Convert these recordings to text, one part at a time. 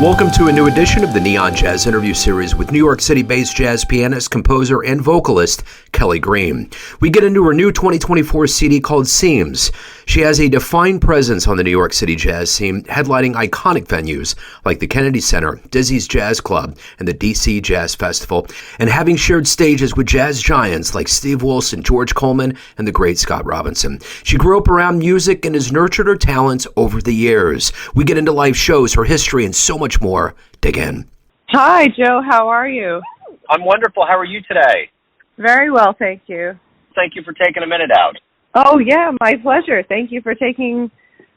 Welcome to a new edition of the Neon Jazz interview series with New York City-based jazz pianist, composer, and vocalist Kelly Green. We get into her new 2024 CD called Seams. She has a defined presence on the New York City jazz scene, headlining iconic venues like the Kennedy Center, Dizzy's Jazz Club, and the DC Jazz Festival, and having shared stages with jazz giants like Steve Wilson, George Coleman, and the great Scott Robinson. She grew up around music and has nurtured her talents over the years. We get into live shows, her history, and so much more. Dig in. Hi, Joe. How are you? I'm wonderful. How are you today? Very well, thank you. Thank you for taking a minute out. Oh, yeah, my pleasure. Thank you for taking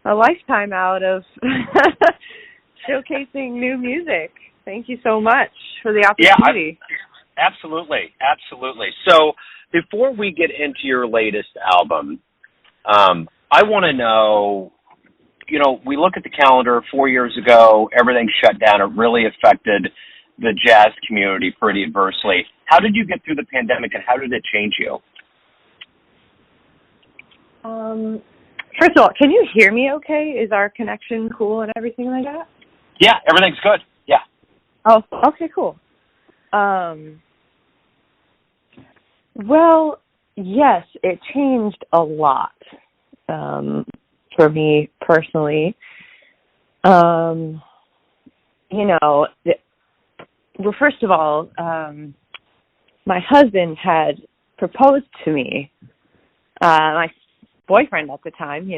a lifetime out of showcasing new music. Thank you so much for the opportunity. Yeah, absolutely. So before we get into your latest album, I want to know, we look at the calendar 4 years ago, everything shut down. It really affected the jazz community pretty adversely. How did you get through the pandemic and how did it change you? First of all, can you hear me okay? Is our connection cool and everything like that? Yeah, everything's good. Yeah. Oh, okay, cool. Well, yes, it changed a lot for me personally. Well, first of all, my husband had proposed to me, my boyfriend at the time,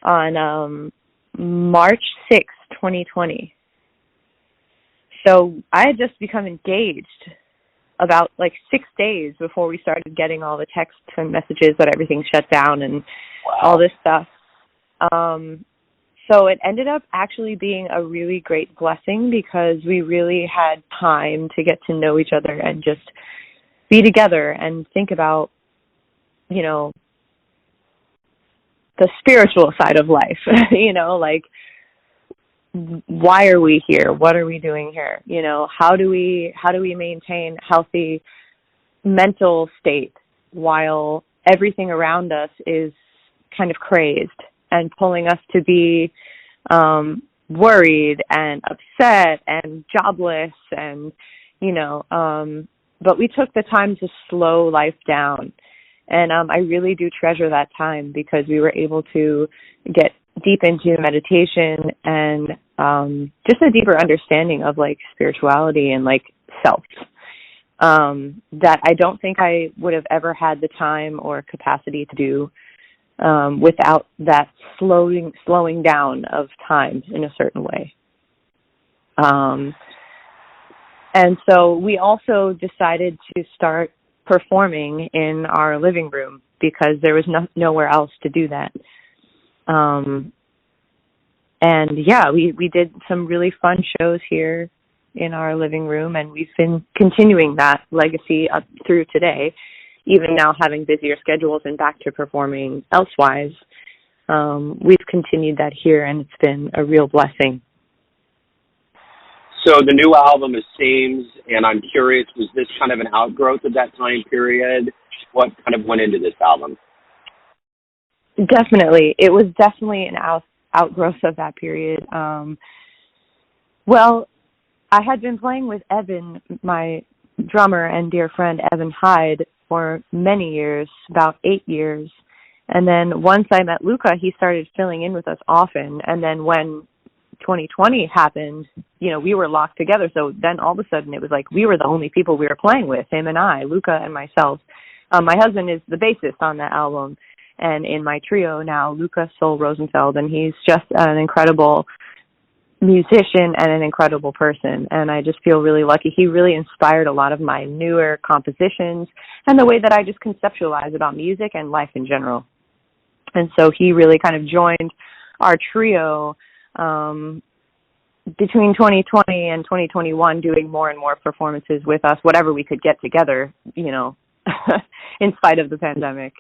on March 6th, 2020. So I had just become engaged about 6 days before we started getting all the texts and messages that everything shut down and all this stuff. So it ended up actually being a really great blessing because we really had time to get to know each other and just be together and think about, the spiritual side of life, why are we here? What are we doing here? How do we maintain healthy mental state while everything around us is kind of crazed and pulling us to be worried and upset and jobless and, but we took the time to slow life down. And I really do treasure that time because we were able to get deep into meditation and just a deeper understanding of spirituality and self that I don't think I would have ever had the time or capacity to do without that slowing down of time in a certain way. And so we also decided to start performing in our living room because there was nowhere else to do that. And yeah, we did some really fun shows here in our living room, and we've been continuing that legacy up through today, even now having busier schedules and back to performing elsewise. We've continued that here, and it's been a real blessing. So the new album is Seams, and I'm curious, was this kind of an outgrowth of that time period? What kind of went into this album? Definitely. It was definitely an outgrowth of that period. Well, I had been playing with Evan, my drummer and dear friend Evan Hyde, for many years, about 8 years. And then once I met Luca, he started filling in with us often. And then when 2020 happened, we were locked together. So then all of a sudden it was we were the only people we were playing with, him and I, Luca and myself. My husband is the bassist on that album. And in my trio now, Luca Sol Rosenfeld, and he's just an incredible musician and an incredible person. And I just feel really lucky. He really inspired a lot of my newer compositions and the way that I just conceptualize about music and life in general. And so he really kind of joined our trio between 2020 and 2021, doing more and more performances with us, whatever we could get together, in spite of the pandemic.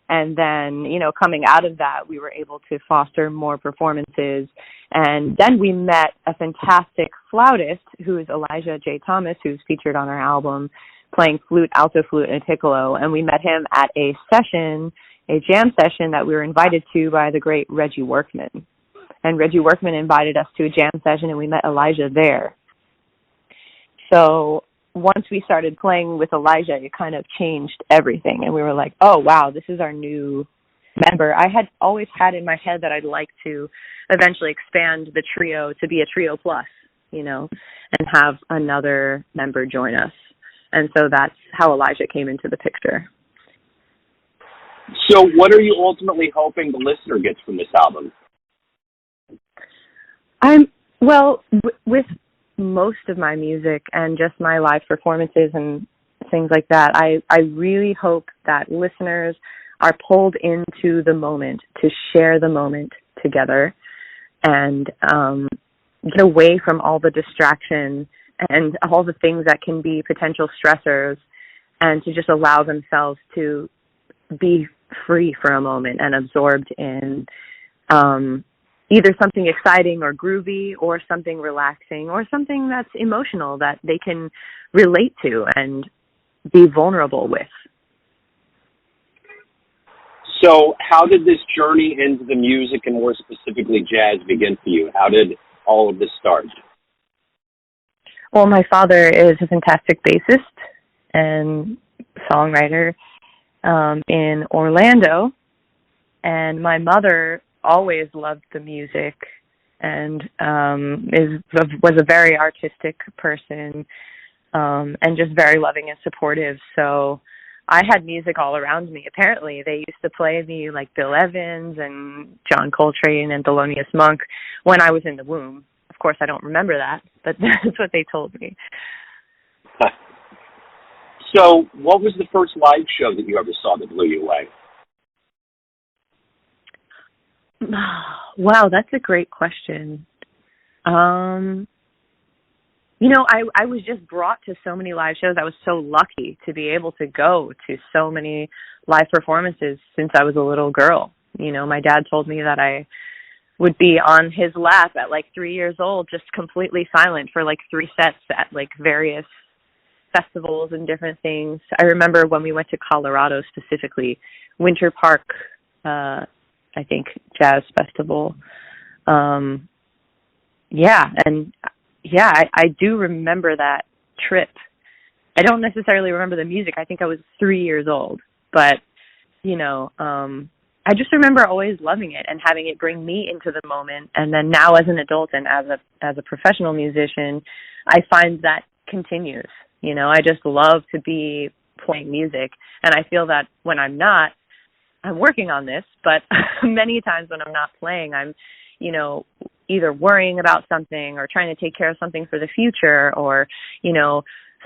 And then, coming out of that, we were able to foster more performances. And then we met a fantastic flautist who is Elijah J. Thomas, who's featured on our album, playing flute, alto flute, and piccolo. And we met him at a jam session that we were invited to by the great Reggie Workman. and Reggie Workman invited us to a jam session, and we met Elijah there. So once we started playing with Elijah, it kind of changed everything, and we were like, oh, wow, this is our new member. I had always had in my head that I'd like to eventually expand the trio to be a trio plus, and have another member join us. And so that's how Elijah came into the picture. So what are you ultimately hoping the listener gets from this album? With most of my music and just my live performances and things like that, I really hope that listeners are pulled into the moment to share the moment together and get away from all the distraction and all the things that can be potential stressors, and to just allow themselves to be free for a moment and absorbed in either something exciting or groovy or something relaxing or something that's emotional that they can relate to and be vulnerable with. So how did this journey into the music and more specifically jazz begin for you? How did all of this start? Well, my father is a fantastic bassist and songwriter in Orlando, and my mother always loved the music and was a very artistic person and just very loving and supportive. So I had music all around me. Apparently, they used to play me like Bill Evans and John Coltrane and Thelonious Monk when I was in the womb. Of course, I don't remember that, but that's what they told me. So what was the first live show that you ever saw that blew you away? Wow, that's a great question. I was just brought to so many live shows. I was so lucky to be able to go to so many live performances since I was a little girl. My dad told me that I would be on his lap at like 3 years old, just completely silent for like 3 sets at like various festivals and different things. I remember when we went to Colorado, specifically Winter Park, I think Jazz Festival. I do remember that trip. I don't necessarily remember the music. I think I was 3 years old, but I just remember always loving it and having it bring me into the moment. And then now as an adult and as a professional musician, I find that continues. I just love to be playing music, and I feel that when I'm not, I'm working on this, but many times when I'm not playing, I'm, either worrying about something or trying to take care of something for the future or,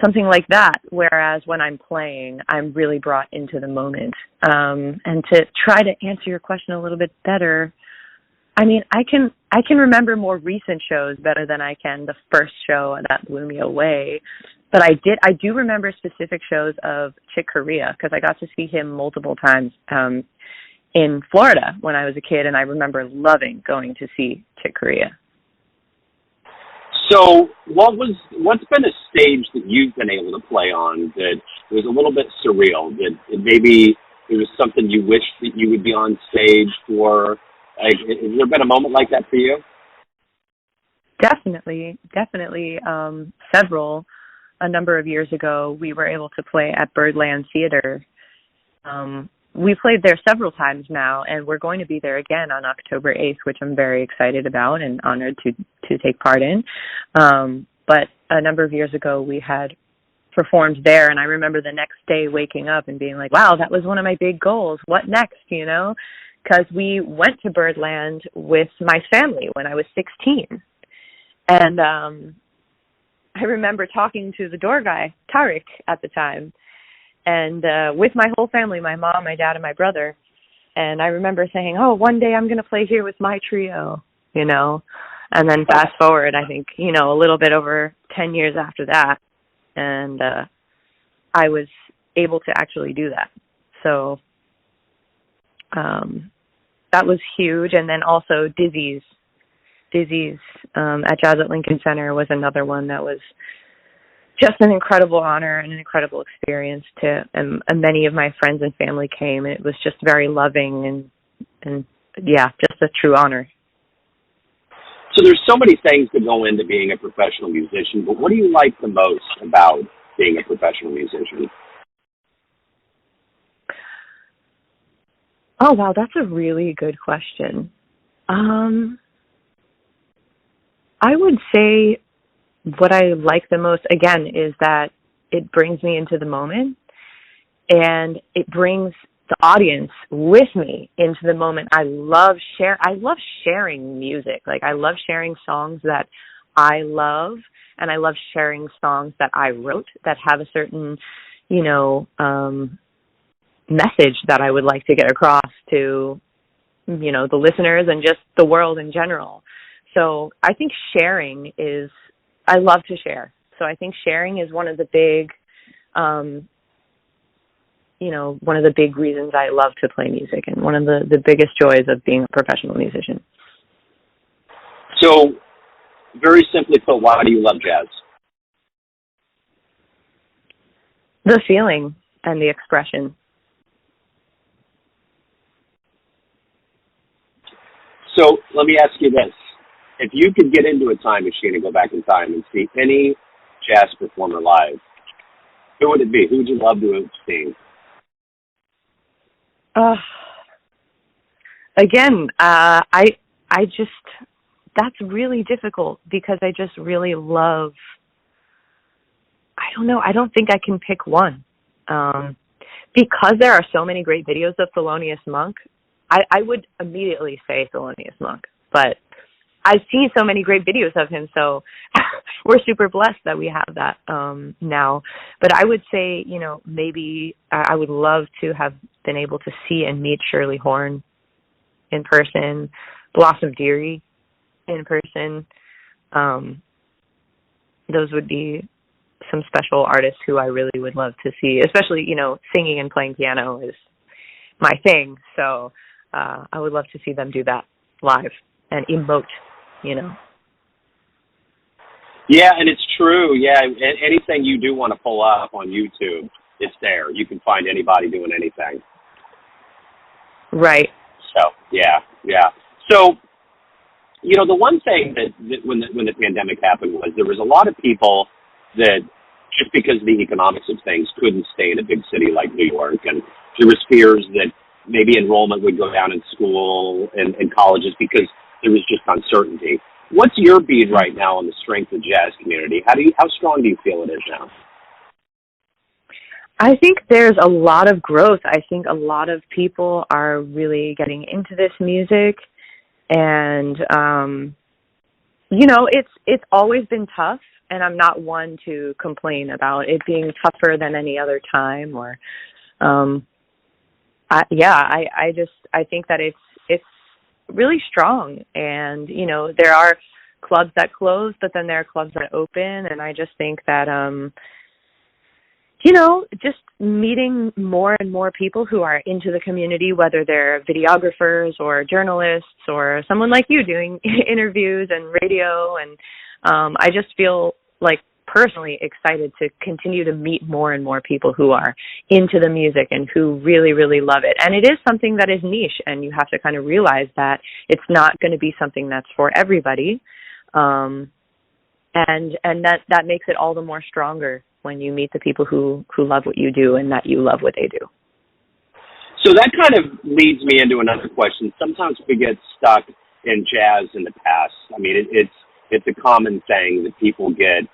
something like that. Whereas when I'm playing, I'm really brought into the moment. And to try to answer your question a little bit better, I can remember more recent shows better than I can the first show that blew me away. But I do remember specific shows of Chick Corea because I got to see him multiple times in Florida when I was a kid, and I remember loving going to see Chick Corea. So what's been a stage that you've been able to play on that was a little bit surreal, that maybe it was something you wished that you would be on stage for? Has there been a moment like that for you? Definitely. Several. A number of years ago, we were able to play at Birdland Theater. We played there several times now, and we're going to be there again on October 8th, which I'm very excited about and honored to take part in. But a number of years ago, we had performed there, and I remember the next day waking up and being like, wow, that was one of my big goals. What next, Because we went to Birdland with my family when I was 16. And I remember talking to the door guy, Tariq, at the time, and with my whole family, my mom, my dad, and my brother. And I remember saying, oh, one day I'm going to play here with my trio, And then fast forward, I think, a little bit over 10 years after that, and I was able to actually do that. So that was huge. And then also Dizzy's at Jazz at Lincoln Center was another one that was just an incredible honor and an incredible experience and many of my friends and family came, and it was just very loving and just a true honor. So there's so many things that go into being a professional musician, but what do you like the most about being a professional musician? Oh, wow, that's a really good question. I would say what I like the most, again, is that it brings me into the moment, and it brings the audience with me into the moment. I love sharing music. Like, I love sharing songs that I love, and I love sharing songs that I wrote that have a certain, message that I would like to get across to, the listeners and just the world in general. So I think I love to share. So I think sharing is one of the big, one of the big reasons I love to play music, and one of the biggest joys of being a professional musician. So, very simply put, why do you love jazz? The feeling and the expression. So, let me ask you this. If you could get into a time machine and go back in time and see any jazz performer live, who would it be? Who would you love to have seen? I just, that's really difficult because I just really love, I don't know, I don't think I can pick one. Because there are so many great videos of Thelonious Monk, I would immediately say Thelonious Monk, but I see so many great videos of him, so we're super blessed that we have that now. But I would say, maybe I would love to have been able to see and meet Shirley Horn in person, Blossom Dearie in person. Those would be some special artists who I really would love to see, especially, singing and playing piano is my thing. So I would love to see them do that live and emote. Yeah, and it's true. Yeah, anything you do want to pull up on YouTube, it's there. You can find anybody doing anything. Right. So, yeah. So, the one thing that when the pandemic happened was there was a lot of people that just because of the economics of things couldn't stay in a big city like New York, and there was fears that maybe enrollment would go down in school and colleges because there was just uncertainty. What's your bead right now on the strength of the jazz community? How strong do you feel it is now? I think there's a lot of growth. I think a lot of people are really getting into this music, and it's always been tough, and I'm not one to complain about it being tougher than any other time or I think that it's really strong, and there are clubs that close, but then there are clubs that open, and I just think that just meeting more and more people who are into the community, whether they're videographers or journalists or someone like you doing interviews and radio, and I just feel like personally excited to continue to meet more and more people who are into the music and who really, really love it. And it is something that is niche, and you have to kind of realize that it's not going to be something that's for everybody. And that makes it all the more stronger when you meet the people who love what you do and that you love what they do. So that kind of leads me into another question. Sometimes we get stuck in jazz in the past. I mean, it's a common thing that people get,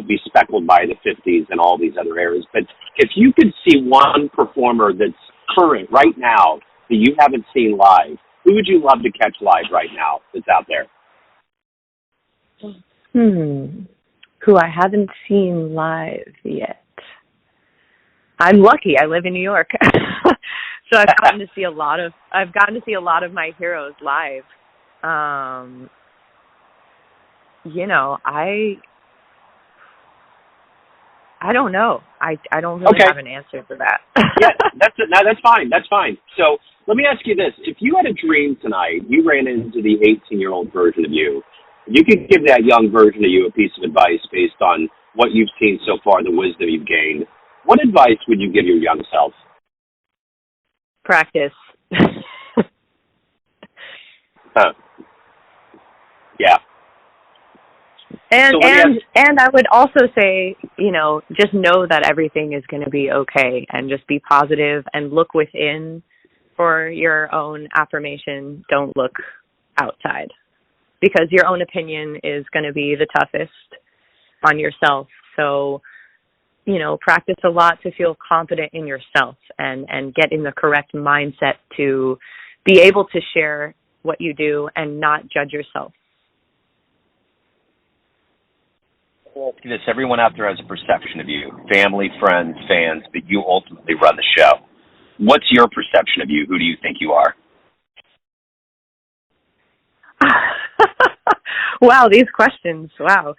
be speckled by the 50s and all these other eras. But if you could see one performer that's current right now that you haven't seen live, who would you love to catch live right now that's out there? Who I haven't seen live yet. I'm lucky. I live in New York. So I've gotten to see a lot of my heroes live. I don't know. I don't really have an answer for that. Yeah, that's fine. That's fine. So let me ask you this. If you had a dream tonight, you ran into the 18-year-old version of you, you could give that young version of you a piece of advice based on what you've seen so far, the wisdom you've gained. What advice would you give your young self? Practice. Yeah. And I would also say, just know that everything is going to be okay, and just be positive and look within for your own affirmation. Don't look outside, because your own opinion is going to be the toughest on yourself. So, practice a lot to feel confident in yourself and get in the correct mindset to be able to share what you do and not judge yourself. This, everyone out there has a perception of you, family, friends, fans, but you ultimately run the show. What's your perception of you? Who do you think you are? Wow, these questions. Wow.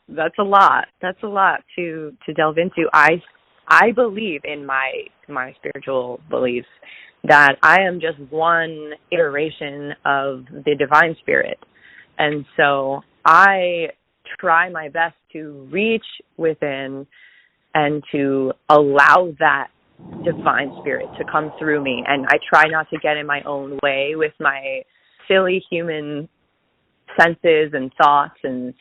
That's a lot. That's a lot to delve into. I believe in my spiritual beliefs that I am just one iteration of the divine spirit. And so I try my best to reach within and to allow that divine spirit to come through me. And I try not to get in my own way with my silly human senses and thoughts and,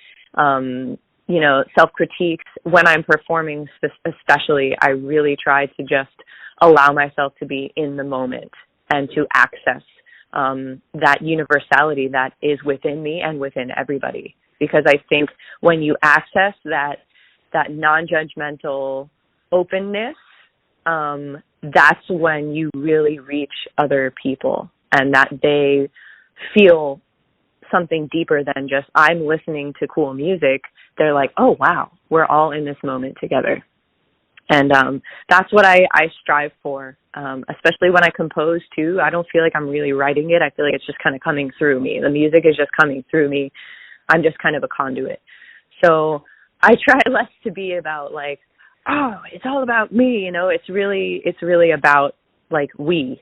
self-critiques. When I'm performing especially, I really try to just allow myself to be in the moment and to access that universality that is within me and within everybody. Because I think when you access that non-judgmental openness, that's when you really reach other people, and that they feel something deeper than just, I'm listening to cool music. They're like, oh, wow, we're all in this moment together. And that's what I strive for, especially when I compose, too. I don't feel like I'm really writing it. I feel like it's just kind of coming through me. The music is just coming through me. I'm just kind of a conduit. So I try less to be about, like, oh, it's all about me, It's really about, like, we,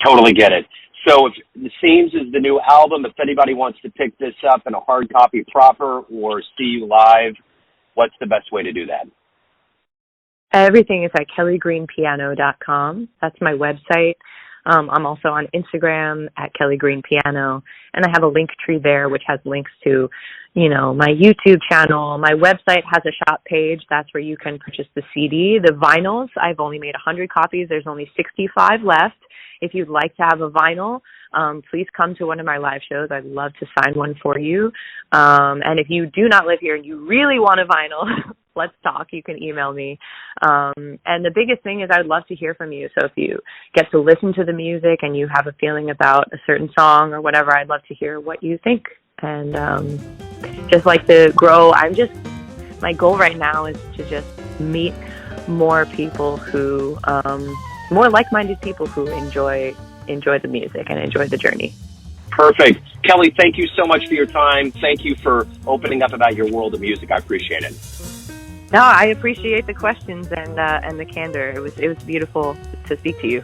Totally get it. So if The Seams is the new album, if anybody wants to pick this up in a hard copy proper or see you live, what's the best way to do that? Everything is at kellygreenpiano.com. That's my website. I'm also on Instagram at Kelly Green Piano, and I have a link tree there which has links to, my YouTube channel. My website has a shop page. That's where you can purchase the CD. The vinyls, I've only made 100 copies. There's only 65 left. If you'd like to have a vinyl, please come to one of my live shows. I'd love to sign one for you. And if you do not live here and you really want a vinyl, let's talk. You can email me. And the biggest thing is I'd love to hear from you. So if you get to listen to the music and you have a feeling about a certain song or whatever, I'd love to hear what you think. And just like to grow. My goal right now is to just meet more people who, more like-minded people who enjoy the music and enjoy the journey. Perfect. Kelly, thank you so much for your time. Thank you for opening up about your world of music. I appreciate it. No, I appreciate the questions and the candor. It was beautiful to speak to you.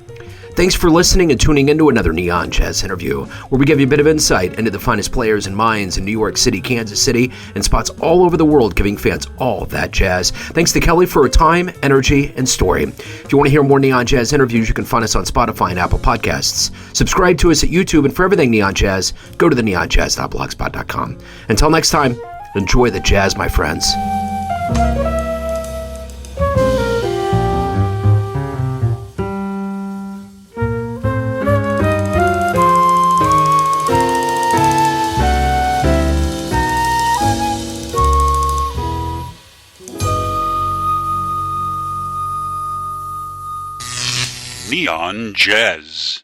Thanks for listening and tuning into another Neon Jazz interview, where we give you a bit of insight into the finest players and minds in New York City, Kansas City, and spots all over the world, giving fans all of that jazz. Thanks to Kelly for her time, energy, and story. If you want to hear more Neon Jazz interviews, you can find us on Spotify and Apple Podcasts. Subscribe to us at YouTube, and for everything Neon Jazz, go to theneonjazz.blogspot.com. Until next time, enjoy the jazz, my friends. Neon Jazz.